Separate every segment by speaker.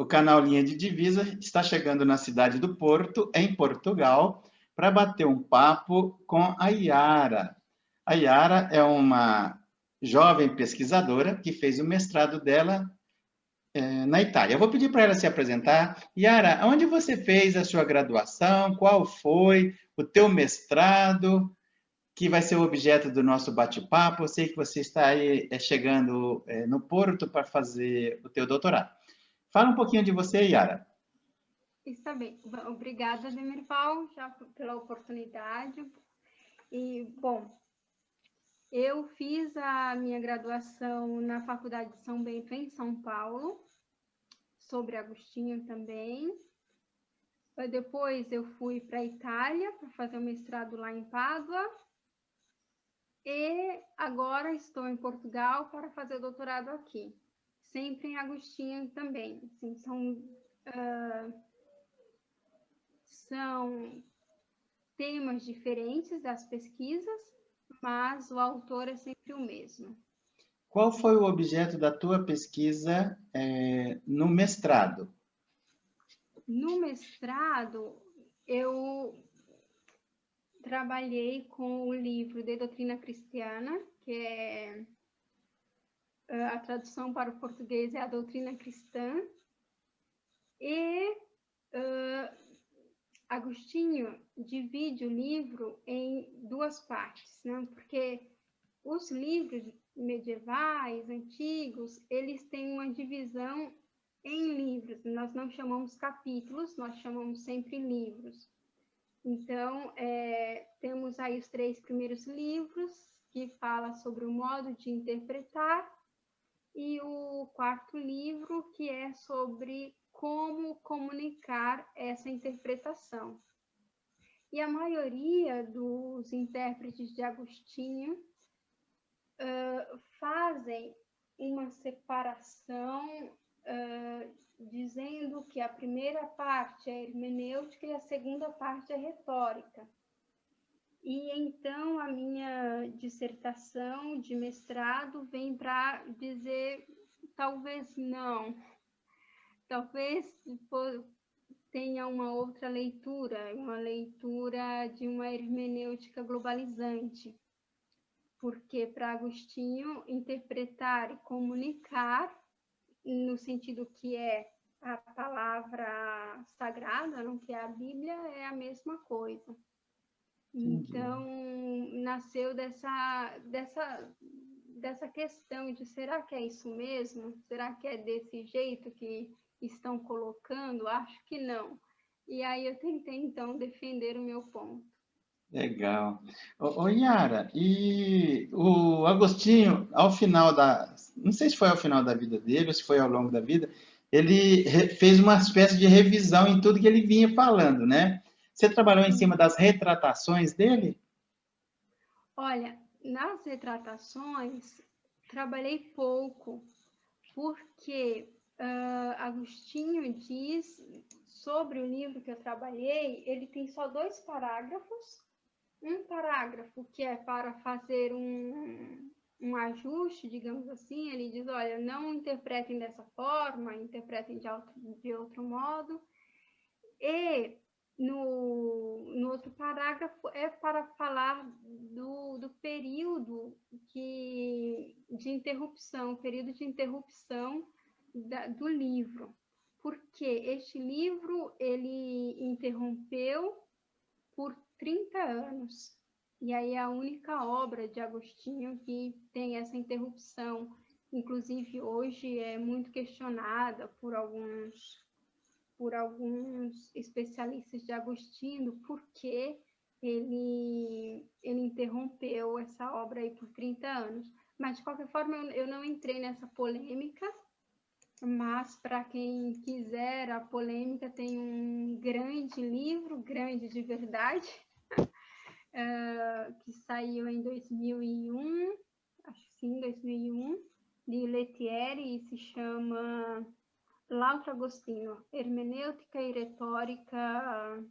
Speaker 1: O canal Linha de Divisa está chegando na cidade do Porto, em Portugal, para bater um papo com a Yara. A Yara é uma jovem pesquisadora que fez o mestrado dela na Itália. Eu vou pedir para ela se apresentar. Yara, onde você fez a sua graduação? Qual foi o teu mestrado, que vai ser o objeto do nosso bate-papo? Eu sei que você está aí chegando no Porto para fazer o teu doutorado. Fala um pouquinho de você, Yara.
Speaker 2: Está bem. Obrigada, Demirpal, já pela oportunidade. E, bom, eu fiz a minha graduação na Faculdade de São Bento, em São Paulo, sobre Agostinho também. Depois eu fui para a Itália para fazer o mestrado lá em Pádua. E agora estou em Portugal para fazer doutorado aqui, sempre em Agostinho também. Assim, são temas diferentes das pesquisas, mas o autor é sempre o mesmo.
Speaker 1: Qual foi o objeto da tua pesquisa no mestrado?
Speaker 2: No mestrado, eu trabalhei com o livro de Doutrina Cristiana, que é a tradução para o português é a Doutrina Cristã, e Agostinho divide o livro em duas partes, né? Porque os livros medievais, antigos, eles têm uma divisão em livros. Nós não chamamos capítulos, nós chamamos sempre livros. Então, temos aí os 3 primeiros livros, que fala sobre o modo de interpretar, e o 4º livro, que é sobre como comunicar essa interpretação. E a maioria dos intérpretes de Agostinho fazem uma separação dizendo que a primeira parte é hermenêutica e a segunda parte é retórica. E então a minha dissertação de mestrado vem para dizer talvez não, talvez tenha uma outra leitura, uma leitura de uma hermenêutica globalizante, porque para Agostinho interpretar e comunicar, no sentido que é a palavra sagrada, não que é a Bíblia, é a mesma coisa. Então, nasceu dessa questão de será que é isso mesmo? Será que é desse jeito que estão colocando? Acho que não. E aí eu tentei, então, defender o meu ponto.
Speaker 1: Legal. Ô, Yara, e o Agostinho, ao final não sei se foi ao final da vida dele ou se foi ao longo da vida, ele fez uma espécie de revisão em tudo que ele vinha falando, né? Você trabalhou em cima das retratações dele?
Speaker 2: Olha, nas retratações, trabalhei pouco, porque Agostinho diz sobre o livro que eu trabalhei, ele tem só 2 parágrafos. Um parágrafo que é para fazer um ajuste, digamos assim, ele diz, olha, não interpretem dessa forma, interpretem de outro modo. E no outro parágrafo é para falar do período de interrupção, do livro, porque este livro ele interrompeu por 30 anos, e aí é a única obra de Agostinho que tem essa interrupção, inclusive hoje é muito questionada por alguns especialistas de Agostinho, porque ele interrompeu essa obra aí por 30 anos. Mas, de qualquer forma, eu não entrei nessa polêmica, mas, para quem quiser, a polêmica tem um grande livro, grande de verdade, que saiu em 2001, acho que sim, 2001, de Lettieri, e se chama L'altro Agostino, Hermenêutica e Retórica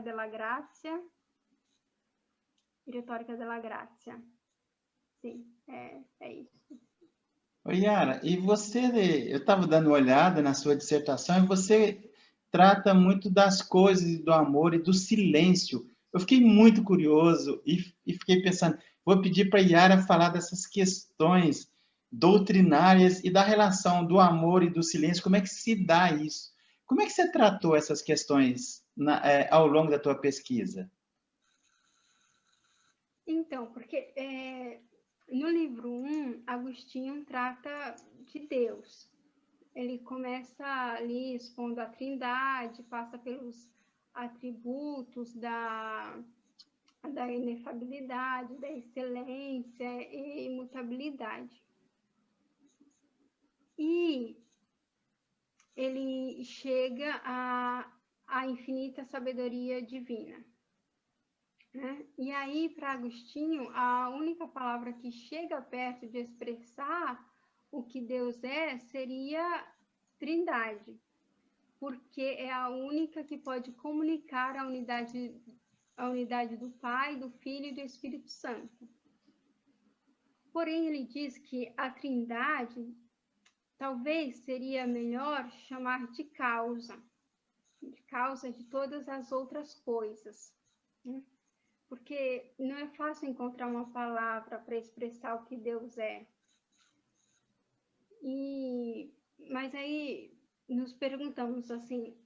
Speaker 2: della Grazia. Retórica della Grazia. Sim, é isso.
Speaker 1: Ô, Oi, Yara, e você, eu estava dando uma olhada na sua dissertação e você trata muito das coisas, e do amor e do silêncio. Eu fiquei muito curioso e fiquei pensando, vou pedir para a Yara falar dessas questões doutrinárias e da relação do amor e do silêncio, como é que se dá isso? Como é que você tratou essas questões ao longo da tua pesquisa?
Speaker 2: Então, porque no livro 1, Agostinho trata de Deus. Ele começa ali expondo a Trindade, passa pelos atributos da inefabilidade, da excelência e imutabilidade. E ele chega à infinita sabedoria divina. Né? E aí, para Agostinho, a única palavra que chega perto de expressar o que Deus é seria Trindade, porque é a única que pode comunicar a unidade do Pai, do Filho e do Espírito Santo. Porém, ele diz que a Trindade talvez seria melhor chamar de causa de todas as outras coisas, né? Porque não é fácil encontrar uma palavra para expressar o que Deus é. Mas aí nos perguntamos assim,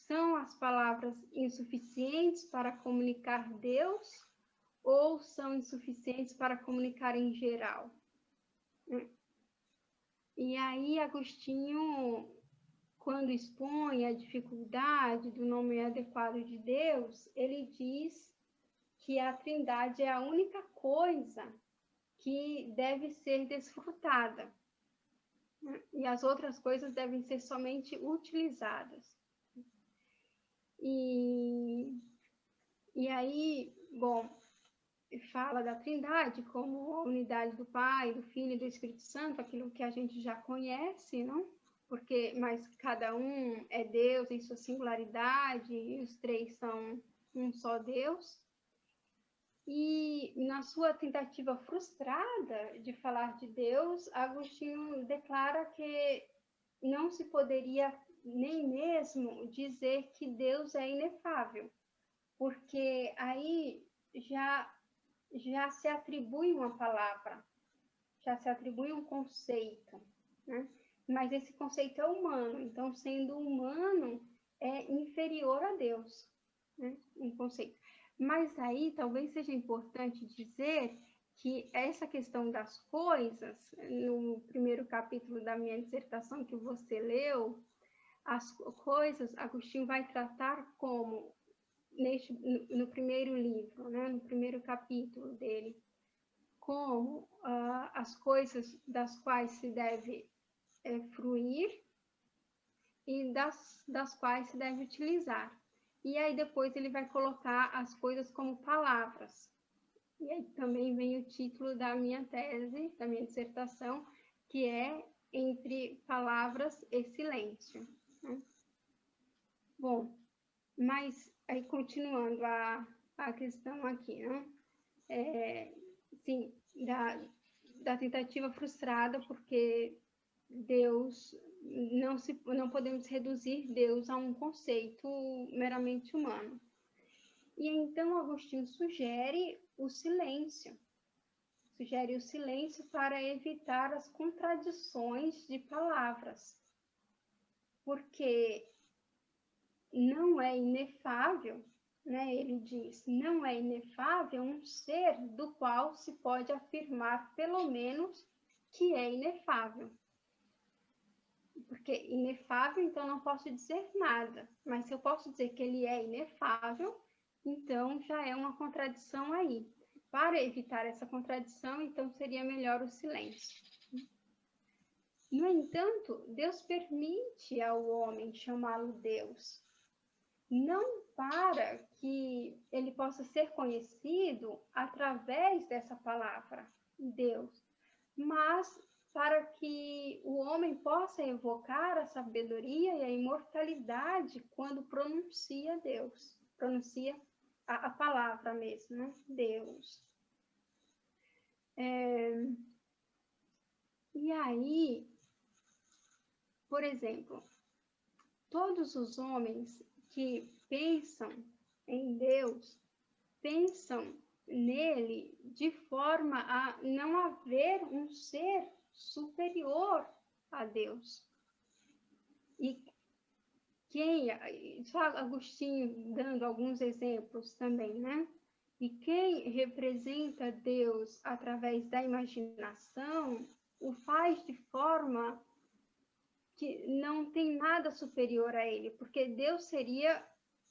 Speaker 2: são as palavras insuficientes para comunicar Deus ou são insuficientes para comunicar em geral? E aí Agostinho, quando expõe a dificuldade do nome adequado de Deus, ele diz que a Trindade é a única coisa que deve ser desfrutada, né? E as outras coisas devem ser somente utilizadas. E aí, bom, fala da Trindade como a unidade do Pai, do Filho e do Espírito Santo, aquilo que a gente já conhece, não? Mas cada um é Deus em sua singularidade, e os três são um só Deus. E na sua tentativa frustrada de falar de Deus, Agostinho declara que não se poderia nem mesmo dizer que Deus é inefável, porque aí já se atribui uma palavra, já se atribui um conceito, né? Mas esse conceito é humano, então, sendo humano, é inferior a Deus, né? Um conceito. Mas aí talvez seja importante dizer que essa questão das coisas, no primeiro capítulo da minha dissertação que você leu, as coisas, Agostinho vai tratar como, no primeiro livro, né? No primeiro capítulo dele, como as coisas das quais se deve fruir e das quais se deve utilizar. E aí depois ele vai colocar as coisas como palavras. E aí também vem o título da minha tese, da minha dissertação, que é Entre Palavras e Silêncio, né? Bom, mas aí continuando a questão aqui, né? Sim, da tentativa frustrada, porque Deus, não podemos reduzir Deus a um conceito meramente humano. E então Agostinho sugere o silêncio para evitar as contradições de palavras, porque não é inefável, né? Ele diz, não é inefável um ser do qual se pode afirmar, pelo menos, que é inefável. Porque inefável, então não posso dizer nada, mas se eu posso dizer que ele é inefável, então já é uma contradição aí. Para evitar essa contradição, então seria melhor o silêncio. No entanto, Deus permite ao homem chamá-lo Deus, não para que ele possa ser conhecido através dessa palavra, Deus, mas para que o homem possa evocar a sabedoria e a imortalidade quando pronuncia Deus, pronuncia a palavra mesmo, né? Deus. aí, por exemplo, todos os homens que pensam em Deus, pensam nele de forma a não haver um ser superior a Deus. E só Agostinho dando alguns exemplos também, né? E quem representa Deus através da imaginação, o faz de forma que não tem nada superior a ele, porque Deus seria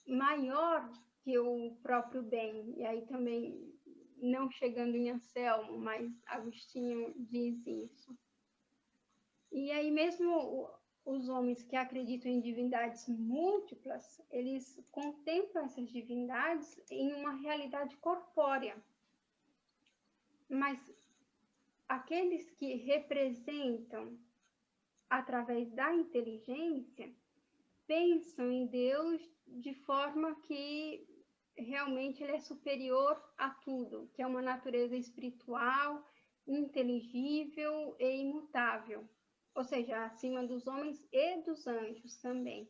Speaker 2: maior que o próprio bem. E aí também, não chegando em Anselmo, mas Agostinho diz isso. E aí mesmo os homens que acreditam em divindades múltiplas, eles contemplam essas divindades em uma realidade corpórea. Mas aqueles que representam através da inteligência, pensam em Deus de forma que realmente ele é superior a tudo, que é uma natureza espiritual, inteligível e imutável. Ou seja, acima dos homens e dos anjos também.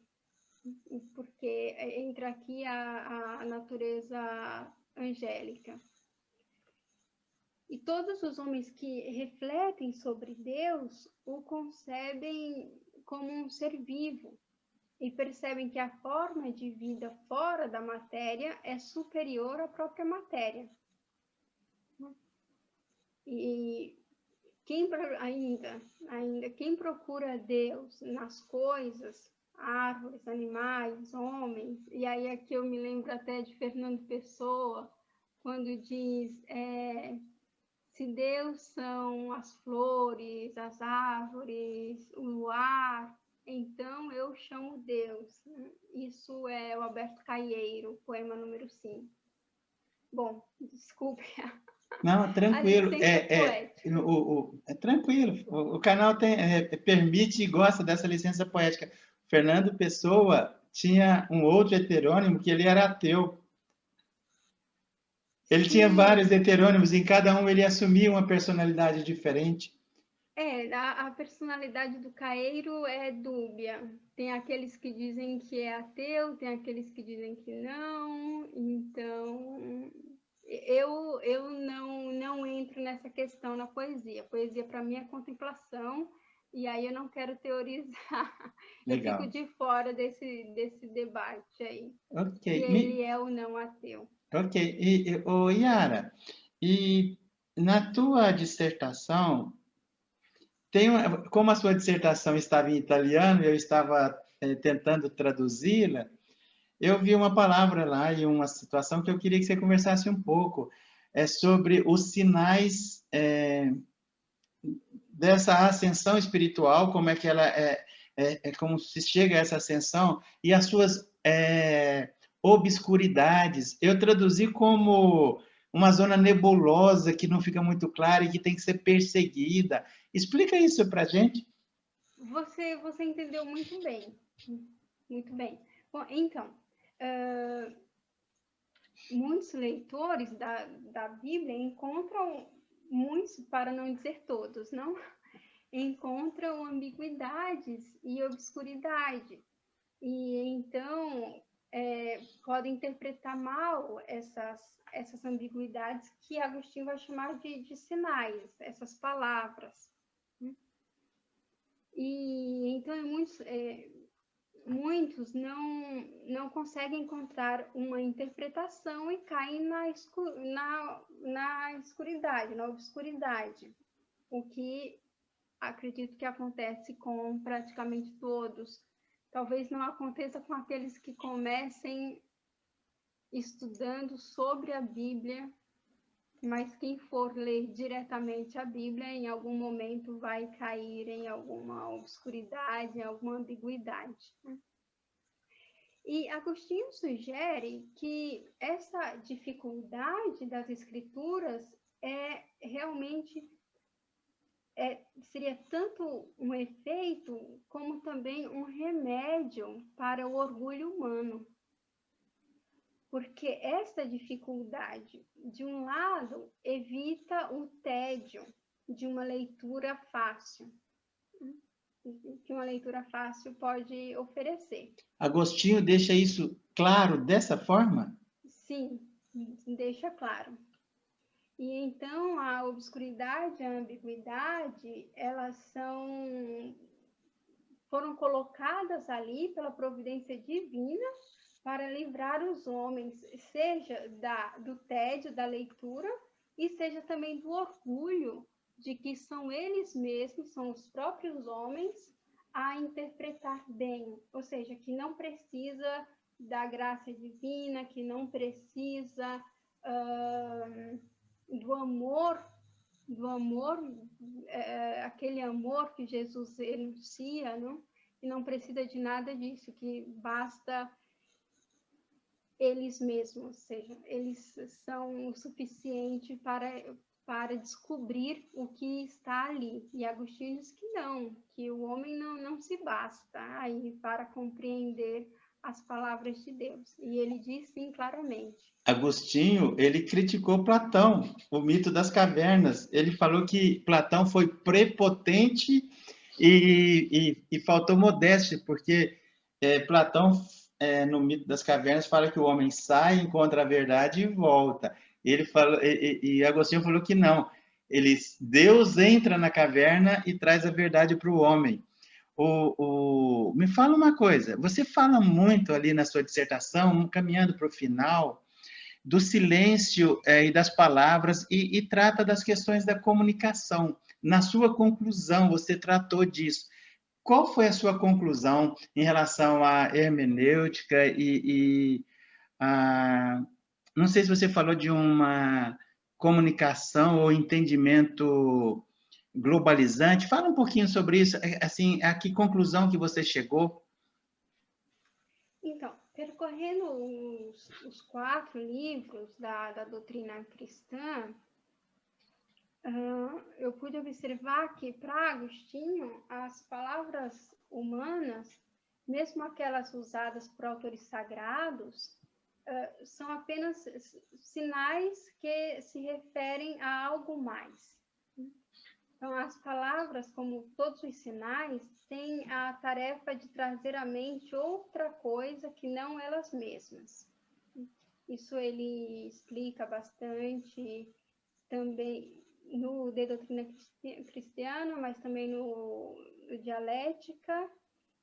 Speaker 2: Porque entra aqui a natureza angélica. E todos os homens que refletem sobre Deus o concebem como um ser vivo e percebem que a forma de vida fora da matéria é superior à própria matéria. E quem procura Deus nas coisas, árvores, animais, homens, e aí aqui eu me lembro até de Fernando Pessoa, quando diz... se Deus são as flores, as árvores, o ar, então eu chamo Deus. Isso é o Alberto Caieiro, poema número 5. Bom, desculpe
Speaker 1: Não, tranquilo.
Speaker 2: licença poética.
Speaker 1: Tranquilo. O canal permite e gosta dessa licença poética. Fernando Pessoa tinha um outro heterônimo que ele era ateu. Ele tinha vários heterônimos, em cada um ele assumia uma personalidade diferente.
Speaker 2: A personalidade do Caeiro é dúbia. Tem aqueles que dizem que é ateu, tem aqueles que dizem que não. Então, eu não entro nessa questão na poesia. A poesia, para mim, é contemplação, e aí eu não quero teorizar.
Speaker 1: Legal.
Speaker 2: Eu fico de fora desse debate aí.
Speaker 1: Ok.
Speaker 2: Se ele é ou não ateu.
Speaker 1: Ok. Yara, e na tua dissertação, como a sua dissertação estava em italiano, eu estava tentando traduzi-la, eu vi uma palavra lá e uma situação que eu queria que você conversasse um pouco, sobre os sinais dessa ascensão espiritual, como é que ela como se chega a essa ascensão, e as suas obscuridades. Eu traduzi como uma zona nebulosa que não fica muito clara e que tem que ser perseguida. Explica isso para a gente.
Speaker 2: Você entendeu muito bem. Muito bem. Bom, então, muitos leitores da Bíblia encontram, muitos, para não dizer todos, não? Encontram ambiguidades e obscuridade. E então podem interpretar mal essas ambiguidades que Agostinho vai chamar de sinais, essas palavras. E então muitos não conseguem encontrar uma interpretação e caem na escuridade, na obscuridade, o que acredito que acontece com praticamente todos. Talvez não aconteça com aqueles que comecem estudando sobre a Bíblia, mas quem for ler diretamente a Bíblia, em algum momento vai cair em alguma obscuridade, em alguma ambiguidade. E Agostinho sugere que essa dificuldade das escrituras realmente seria tanto um efeito como também um remédio para o orgulho humano. Porque essa dificuldade, de um lado, evita o tédio de uma leitura fácil. que uma leitura fácil pode oferecer.
Speaker 1: Agostinho deixa isso claro dessa forma?
Speaker 2: Sim, deixa claro. E então a obscuridade, a ambiguidade, elas foram colocadas ali pela providência divina para livrar os homens, seja do tédio da leitura e seja também do orgulho de que são eles mesmos, são os próprios homens a interpretar bem, ou seja, que não precisa da graça divina, que não precisa do amor, aquele amor que Jesus enuncia, não? E não precisa de nada disso, que basta eles mesmos, ou seja, eles são o suficiente para descobrir o que está ali. E Agostinho diz que não, que o homem não se basta aí para compreender as palavras de Deus. E ele diz sim claramente.
Speaker 1: Agostinho, ele criticou Platão, o mito das cavernas. Ele falou que Platão foi prepotente e faltou modéstia, porque Platão, no mito das cavernas, fala que o homem sai, encontra a verdade e volta. Ele falou, e Agostinho falou que não. Deus entra na caverna e traz a verdade para o homem. Me fala uma coisa, você fala muito ali na sua dissertação, caminhando para o final, do silêncio e das palavras e trata das questões da comunicação. Na sua conclusão, você tratou disso. Qual foi a sua conclusão em relação à hermenêutica não sei se você falou de uma comunicação ou entendimento globalizante. Fala um pouquinho sobre isso, assim, a que conclusão que você chegou?
Speaker 2: Então, percorrendo os 4 livros da doutrina cristã, eu pude observar que, para Agostinho, as palavras humanas, mesmo aquelas usadas por autores sagrados, são apenas sinais que se referem a algo mais. Então, as palavras, como todos os sinais, têm a tarefa de trazer à mente outra coisa que não elas mesmas. Isso ele explica bastante também no De Doutrina Cristiana, mas também no Dialética,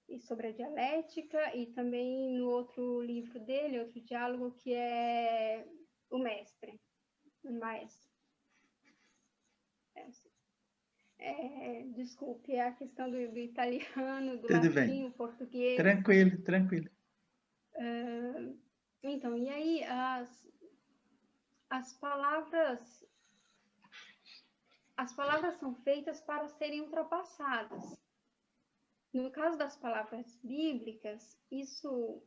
Speaker 2: e sobre a dialética, e também no outro livro dele, outro diálogo, que é o Mestre, o Maestro. Desculpe, é a questão do italiano, do
Speaker 1: Tudo
Speaker 2: latim,
Speaker 1: bem.
Speaker 2: o português.
Speaker 1: Tranquilo, tranquilo.
Speaker 2: Então, e aí as palavras são feitas para serem ultrapassadas. No caso das palavras bíblicas, isso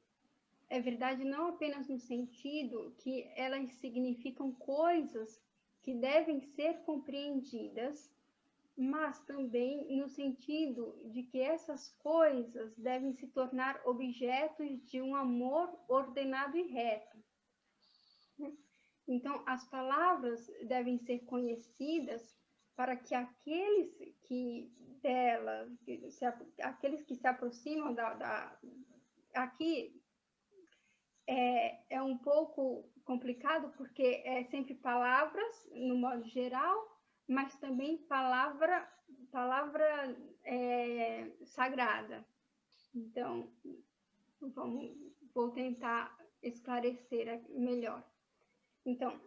Speaker 2: é verdade não apenas no sentido que elas significam coisas que devem ser compreendidas, mas também no sentido de que essas coisas devem se tornar objetos de um amor ordenado e reto. Então, as palavras devem ser conhecidas para que aqueles que se aproximam aqui é um pouco complicado porque é sempre palavras no modo geral, mas também palavra sagrada. Então, vou tentar esclarecer melhor. Então,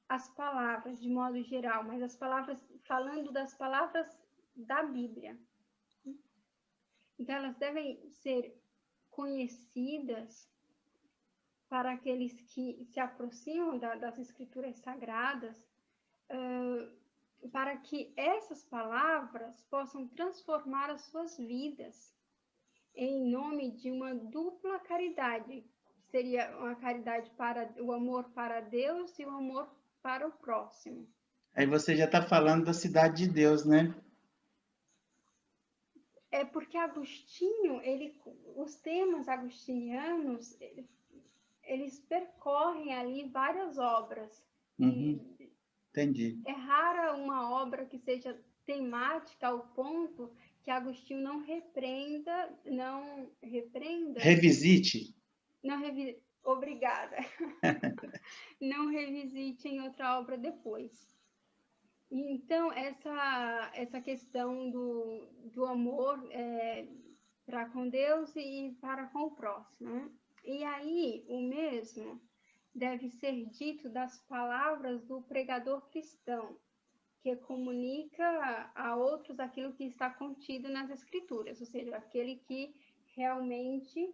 Speaker 2: as palavras de modo geral, mas as palavras, falando das palavras da Bíblia. Então, elas devem ser conhecidas para aqueles que se aproximam das escrituras sagradas, para que essas palavras possam transformar as suas vidas em nome de uma dupla caridade. Seria uma caridade para o amor para Deus e o amor para o próximo.
Speaker 1: Aí você já está falando da cidade de Deus, né?
Speaker 2: É porque Agostinho, os temas agostinianos, eles percorrem ali várias obras.
Speaker 1: Uhum. Entendi.
Speaker 2: É rara uma obra que seja temática ao ponto que Agostinho não repreenda,
Speaker 1: Revisite.
Speaker 2: obrigada, não revisite em outra obra depois. Então, essa questão do amor para com Deus e para com o próximo, né? E aí, o mesmo deve ser dito das palavras do pregador cristão, que comunica a outros aquilo que está contido nas Escrituras, ou seja, aquele que realmente,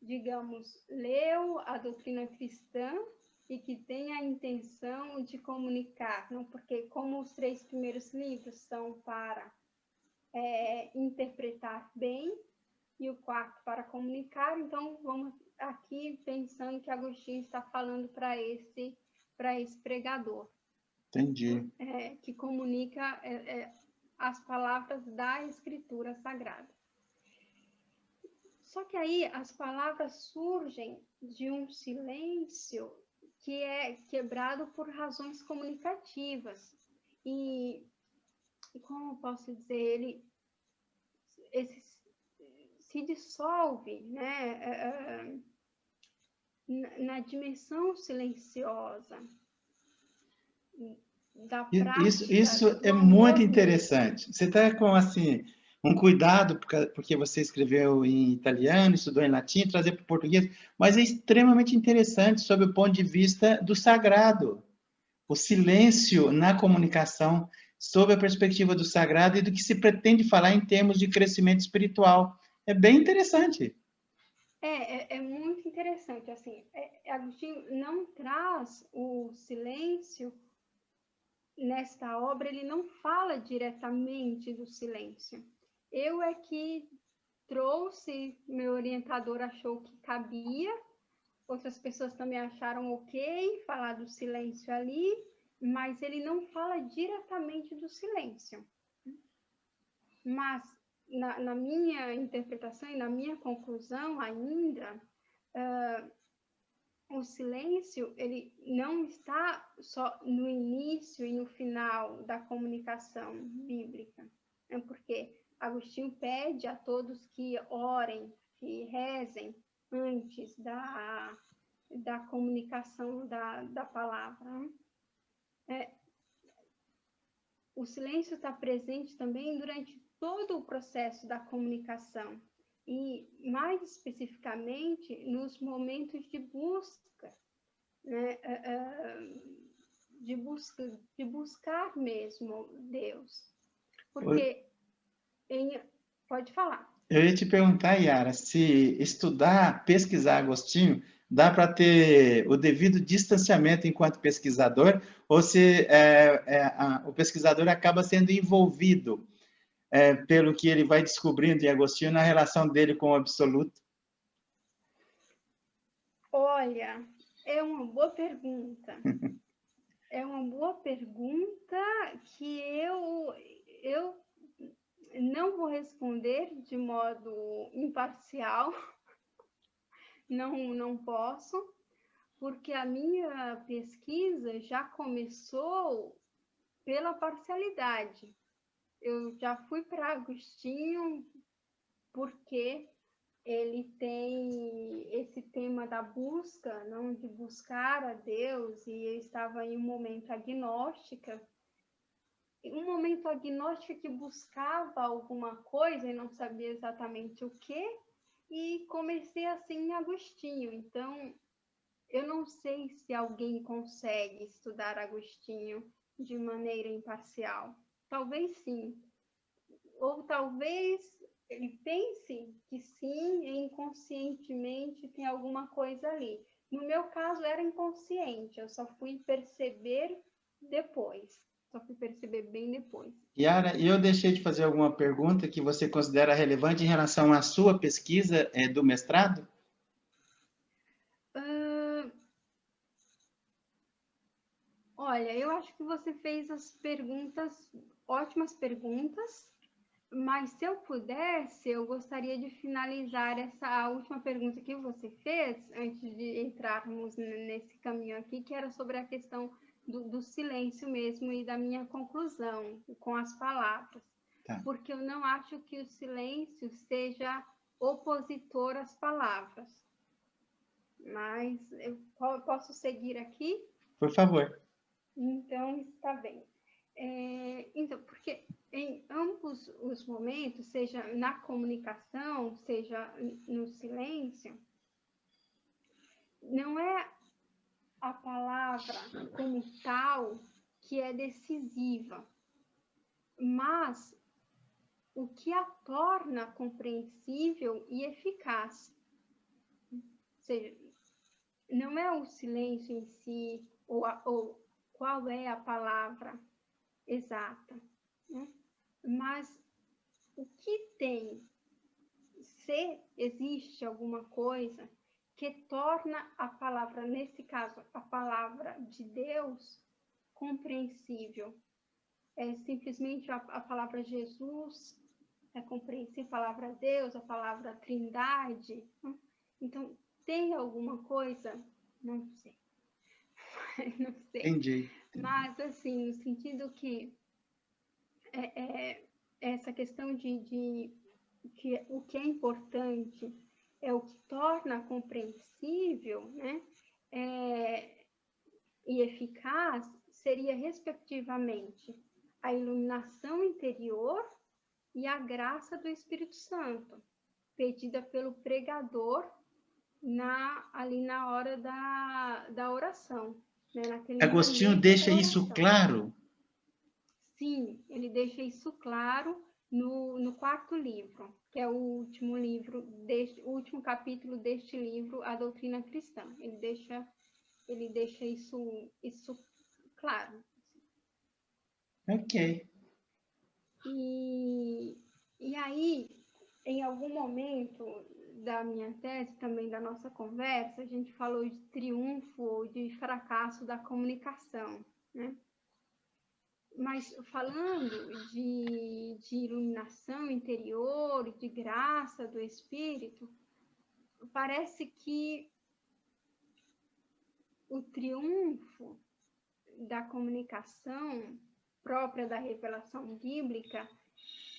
Speaker 2: digamos, leu a doutrina cristã e que tem a intenção de comunicar, não? Porque como os 3 primeiros livros são para interpretar bem e o 4 para comunicar, então vamos aqui pensando que Agostinho está falando para esse pregador.
Speaker 1: Entendi.
Speaker 2: Que comunica as palavras da Escritura Sagrada. Só que aí as palavras surgem de um silêncio que é quebrado por razões comunicativas. E como eu posso dizer, se dissolve, né, na dimensão silenciosa da prática.
Speaker 1: Isso é muito interessante. Você está com, assim, um cuidado, porque você escreveu em italiano, estudou em latim, trazer para o português, mas é extremamente interessante sob o ponto de vista do sagrado. O silêncio na comunicação, sob a perspectiva do sagrado e do que se pretende falar em termos de crescimento espiritual. É bem interessante.
Speaker 2: É muito interessante. Assim, Agostinho não traz o silêncio nesta obra, ele não fala diretamente do silêncio. Eu é que trouxe, meu orientador achou que cabia, outras pessoas também acharam ok falar do silêncio ali, mas ele não fala diretamente do silêncio. Mas, na minha interpretação e na minha conclusão ainda, o silêncio, ele não está só no início e no final da comunicação bíblica, né? Porque Agostinho pede a todos que orem, que rezem antes da comunicação da palavra. O silêncio está presente também durante todo o processo da comunicação e, mais especificamente, nos momentos de busca, né? De buscar mesmo Deus. Porque, pode falar.
Speaker 1: Eu ia te perguntar, Yara, se estudar, pesquisar Agostinho, dá para ter o devido distanciamento enquanto pesquisador, ou se o pesquisador acaba sendo envolvido pelo que ele vai descobrindo em Agostinho na relação dele com o absoluto?
Speaker 2: Olha, é uma boa pergunta. É uma boa pergunta que eu não vou responder de modo imparcial, não posso, porque a minha pesquisa já começou pela parcialidade. Eu já fui para Agostinho porque ele tem esse tema da busca, não, de buscar a Deus, e eu estava em um momento agnóstica que buscava alguma coisa e não sabia exatamente o que, e comecei assim em Agostinho. Então, eu não sei se alguém consegue estudar Agostinho de maneira imparcial. Talvez sim. Ou talvez ele pense que sim, e inconscientemente tem alguma coisa ali. No meu caso, era inconsciente, eu só fui perceber depois. Só fui perceber bem depois.
Speaker 1: Yara, eu deixei de fazer alguma pergunta que você considera relevante em relação à sua pesquisa do mestrado?
Speaker 2: Olha, eu acho que você fez as perguntas, ótimas perguntas, mas se eu pudesse, eu gostaria de finalizar essa última pergunta que você fez, antes de entrarmos nesse caminho aqui, que era sobre a questão do silêncio mesmo e da minha conclusão com as palavras.
Speaker 1: Tá.
Speaker 2: Porque eu não acho que o silêncio seja opositor às palavras. Mas eu posso seguir aqui?
Speaker 1: Por favor.
Speaker 2: Então, está bem. Então, porque em ambos os momentos, seja na comunicação, seja no silêncio, não é a palavra como tal que é decisiva, mas o que a torna compreensível e eficaz. Ou seja, não é o silêncio em si, ou qual é a palavra exata, né? Mas o que tem, se existe alguma coisa que torna a palavra, nesse caso, a palavra de Deus, compreensível. É simplesmente a palavra Jesus é compreensível, a palavra Deus, a palavra Trindade. Né? Então, tem alguma coisa? Não sei. Não sei.
Speaker 1: Entendi.
Speaker 2: Mas, assim, no sentido que essa questão de que o que é importante é o que torna compreensível, né? E eficaz seria, respectivamente, a iluminação interior e a graça do Espírito Santo, pedida pelo pregador ali na hora da oração. Né?
Speaker 1: Agostinho deixa isso claro?
Speaker 2: Sim, ele deixa isso claro no quarto livro, que é o último livro, o último capítulo deste livro, A Doutrina Cristã. Ele deixa isso claro.
Speaker 1: Ok.
Speaker 2: E aí, em algum momento da minha tese, também da nossa conversa, a gente falou de triunfo ou de fracasso da comunicação, né? Mas falando de iluminação interior, de graça do Espírito, parece que o triunfo da comunicação própria da revelação bíblica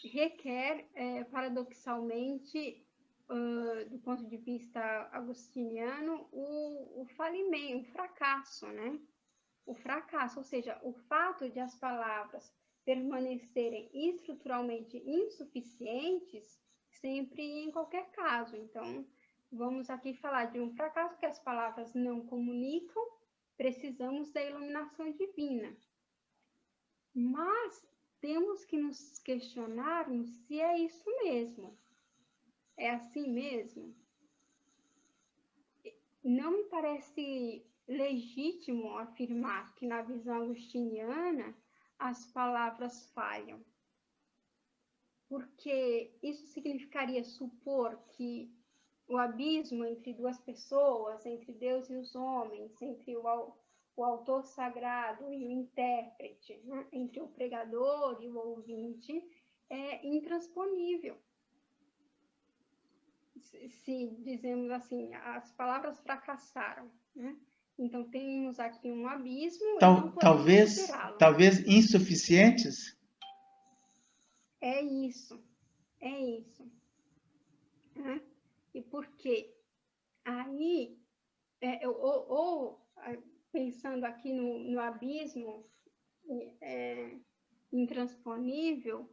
Speaker 2: requer, paradoxalmente, do ponto de vista agostiniano, o falimento, o fracasso, né? O fracasso, ou seja, o fato de as palavras permanecerem estruturalmente insuficientes sempre e em qualquer caso. Então, vamos aqui falar de um fracasso que as palavras não comunicam, precisamos da iluminação divina. Mas temos que nos questionarmos se é isso mesmo. É assim mesmo? Não me parece legítimo afirmar que, na visão agostiniana, as palavras falham. Porque isso significaria supor que o abismo entre duas pessoas, entre Deus e os homens, entre o autor sagrado e o intérprete, né? Entre o pregador e o ouvinte, é intransponível. Se dizemos assim, as palavras fracassaram, né? Então, temos aqui um abismo e não podemos superá-lo.
Speaker 1: Talvez insuficientes?
Speaker 2: É isso. Né? E por quê? Aí, pensando aqui no abismo intransponível,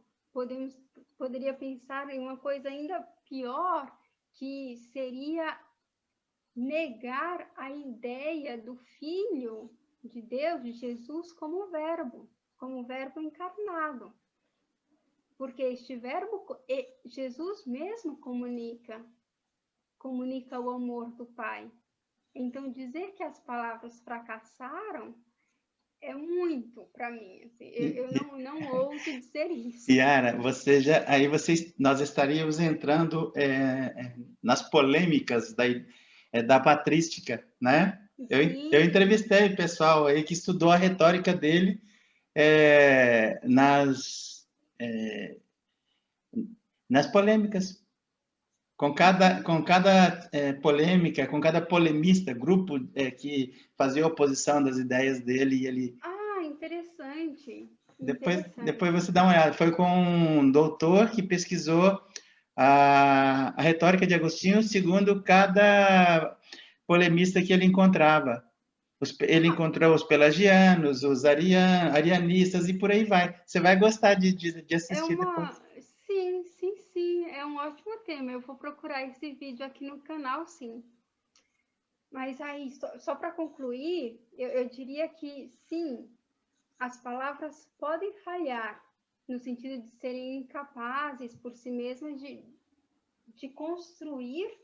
Speaker 2: poderia pensar em uma coisa ainda pior, que seria negar a ideia do Filho de Deus, de Jesus, como verbo encarnado. Porque este verbo, Jesus mesmo comunica o amor do Pai. Então, dizer que as palavras fracassaram é muito para mim. Assim, eu não ouso dizer isso.
Speaker 1: Yara, nós estaríamos entrando nas polêmicas da patrística, né? Eu entrevistei o pessoal aí que estudou a retórica dele nas polêmicas. com cada polêmica, com cada polemista, grupo que fazia oposição das ideias dele, e ele...
Speaker 2: Ah, interessante.
Speaker 1: Depois você dá uma olhada. Foi com um doutor que pesquisou a retórica de Agostinho segundo cada polemista que ele encontrava. Ele encontrou os pelagianos, os arianistas e por aí vai. Você vai gostar de assistir depois.
Speaker 2: Sim, sim, sim. É um ótimo tema. Eu vou procurar esse vídeo aqui no canal, sim. Mas aí, só para concluir, eu diria que sim, as palavras podem falhar, no sentido de serem incapazes por si mesmas de construir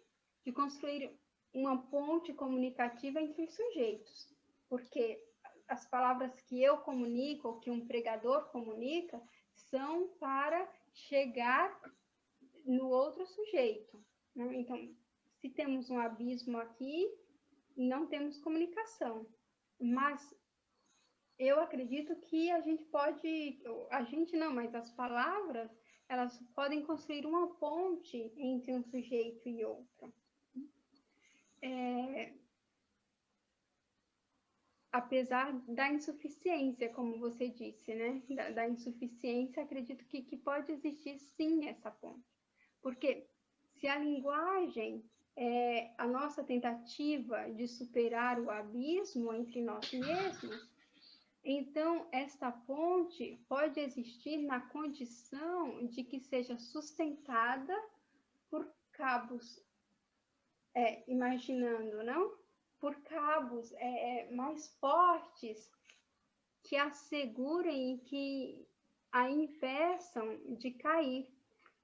Speaker 2: uma ponte comunicativa entre os sujeitos. Porque as palavras que eu comunico, ou que um pregador comunica, são para chegar no outro sujeito, né? Então, se temos um abismo aqui, não temos comunicação. Mas eu acredito que a gente não, mas as palavras, elas podem construir uma ponte entre um sujeito e outro. Apesar da insuficiência, como você disse, né? Da insuficiência, acredito que pode existir sim essa ponte. Porque se a linguagem é a nossa tentativa de superar o abismo entre nós mesmos, então esta ponte pode existir na condição de que seja sustentada por cabos, imaginando, não? Por cabos mais fortes que assegurem e que a impeçam de cair.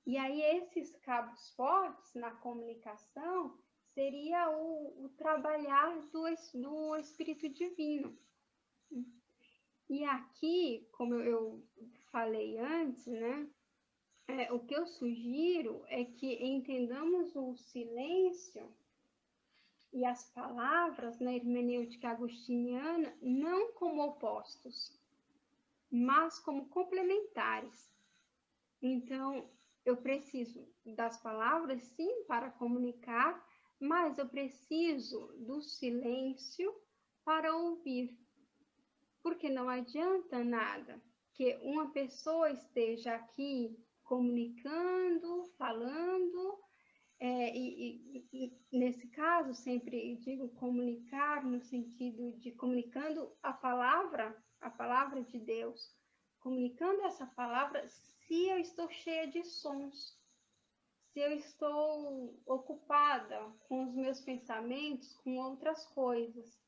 Speaker 2: E aí esses cabos fortes na comunicação seria o trabalhar do Espírito Divino. E aqui, como eu falei antes, né, o que eu sugiro é que entendamos o silêncio e as palavras na hermenêutica agostiniana não como opostos, mas como complementares. Então, eu preciso das palavras, sim, para comunicar, mas eu preciso do silêncio para ouvir. Porque não adianta nada que uma pessoa esteja aqui comunicando, falando, e nesse caso sempre digo comunicar no sentido de comunicando a palavra de Deus, comunicando essa palavra se eu estou cheia de sons, se eu estou ocupada com os meus pensamentos, com outras coisas.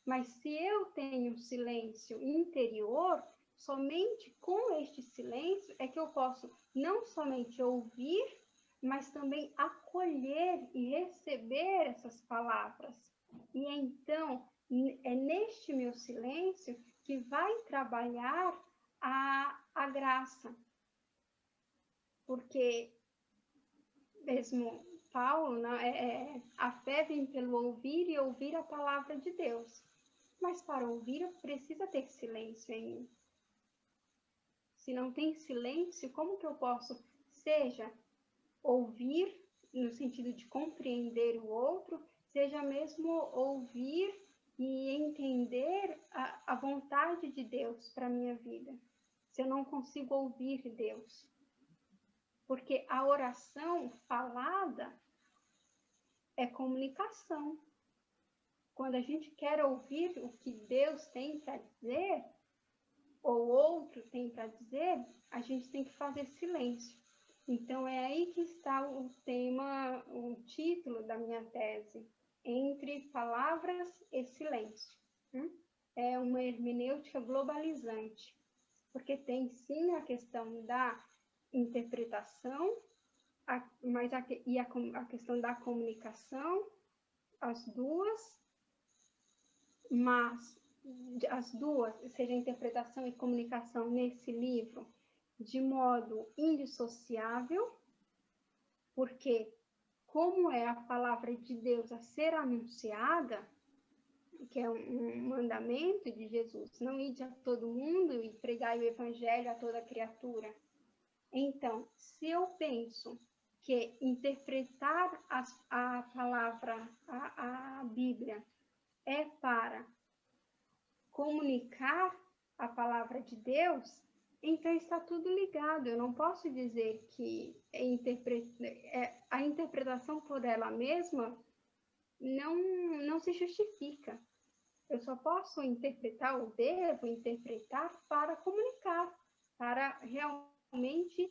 Speaker 2: Mas se eu tenho silêncio interior, somente com este silêncio é que eu posso não somente ouvir, mas também acolher e receber essas palavras. E então, é neste meu silêncio que vai trabalhar a graça. Porque, mesmo Paulo, a fé vem pelo ouvir e ouvir a palavra de Deus. Mas para ouvir, precisa ter silêncio em mim. Se não tem silêncio, como que eu posso, seja ouvir, no sentido de compreender o outro, seja mesmo ouvir e entender a vontade de Deus para a minha vida? Se eu não consigo ouvir Deus. Porque a oração falada é comunicação. Quando a gente quer ouvir o que Deus tem para dizer, ou outro tem para dizer, a gente tem que fazer silêncio. Então, é aí que está o tema, o título da minha tese, Entre Palavras e Silêncio. É uma hermenêutica globalizante, porque tem sim a questão da interpretação, mas a questão da comunicação, as duas, mas as duas, seja interpretação e comunicação nesse livro, de modo indissociável, porque como é a palavra de Deus a ser anunciada, que é um mandamento de Jesus, não ide a todo mundo e pregai o evangelho a toda criatura. Então, se eu penso porque interpretar a palavra, a Bíblia, é para comunicar a palavra de Deus, então está tudo ligado. Eu não posso dizer que a interpretação por ela mesma não se justifica. Eu só posso interpretar, ou devo interpretar, para comunicar, para realmente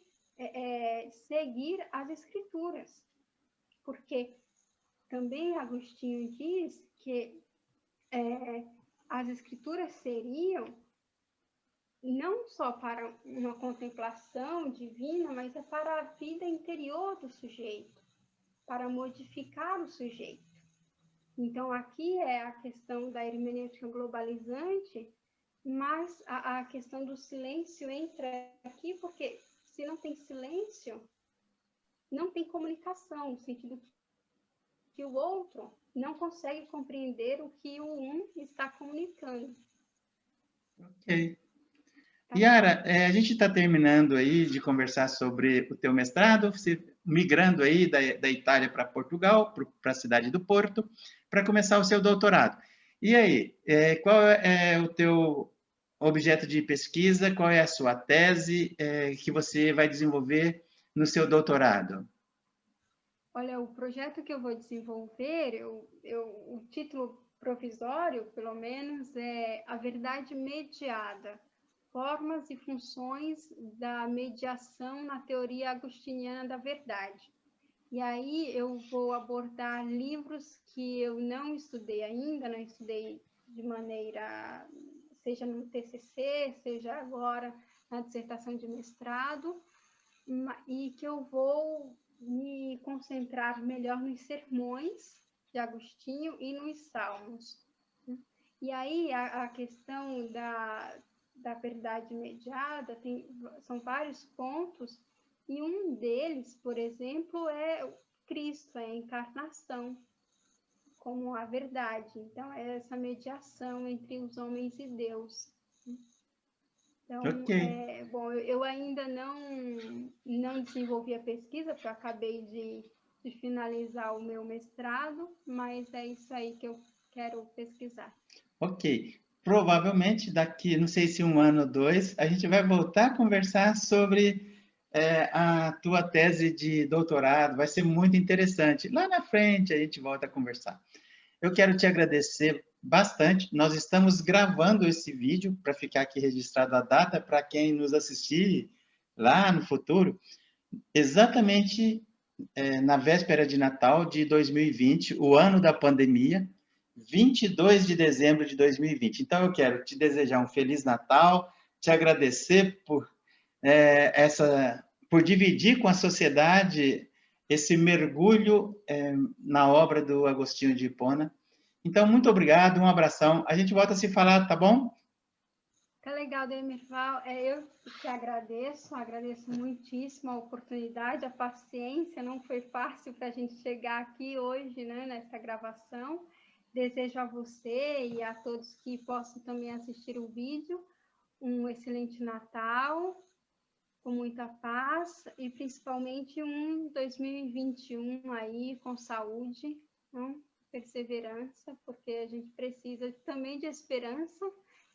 Speaker 2: seguir as Escrituras. Porque também Agostinho diz que as Escrituras seriam não só para uma contemplação divina, mas é para a vida interior do sujeito, para modificar o sujeito. Então, aqui é a questão da hermenêutica globalizante, mas a questão do silêncio entra aqui, porque se não tem silêncio, não tem comunicação, no sentido que o outro não consegue compreender o que o um está comunicando.
Speaker 1: Ok.
Speaker 2: Tá?
Speaker 1: Yara, a gente está terminando aí de conversar sobre o teu mestrado, você migrando aí da Itália para Portugal, para a cidade do Porto, para começar o seu doutorado. E aí, qual é o teu objeto de pesquisa, qual é a sua tese que você vai desenvolver no seu doutorado?
Speaker 2: Olha, o projeto que eu vou desenvolver, o título provisório, pelo menos, é A Verdade Mediada, Formas e Funções da Mediação na Teoria Agostiniana da Verdade. E aí eu vou abordar livros que eu não estudei ainda, não estudei de maneira, seja no TCC, seja agora na dissertação de mestrado, e que eu vou me concentrar melhor nos sermões de Agostinho e nos salmos. E aí a questão da verdade mediada são vários pontos, e um deles, por exemplo, é Cristo, é a encarnação como a verdade. Então, é essa mediação entre os homens e Deus. Então,
Speaker 1: Ok.
Speaker 2: bom, eu ainda não desenvolvi a pesquisa, porque eu acabei de finalizar o meu mestrado, mas é isso aí que eu quero pesquisar.
Speaker 1: Ok. Provavelmente daqui, não sei se um ano ou dois, a gente vai voltar a conversar sobre a tua tese de doutorado. Vai ser muito interessante. Lá na frente a gente volta a conversar. Eu quero te agradecer bastante. Nós estamos gravando esse vídeo para ficar aqui registrado a data para quem nos assistir lá no futuro, exatamente na véspera de Natal de 2020, o ano da pandemia, 22 de dezembro de 2020. Então, eu quero te desejar um Feliz Natal, te agradecer por dividir com a sociedade esse mergulho na obra do Agostinho de Hipona. Então, muito obrigado, um abração. A gente volta a se falar, tá bom?
Speaker 2: Tá legal, Demirval. Eu que agradeço muitíssimo a oportunidade, a paciência. Não foi fácil para a gente chegar aqui hoje, né, nessa gravação. Desejo a você e a todos que possam também assistir o vídeo um excelente Natal, com muita paz e principalmente um 2021 aí com saúde, né? Perseverança, porque a gente precisa também de esperança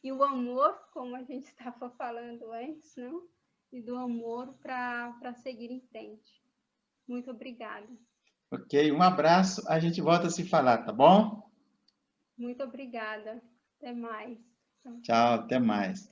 Speaker 2: e o amor, como a gente estava falando antes, não? E do amor para seguir em frente. Muito obrigada.
Speaker 1: Ok, um abraço, a gente volta a se falar, tá bom?
Speaker 2: Muito obrigada. Até mais.
Speaker 1: Tchau, até mais.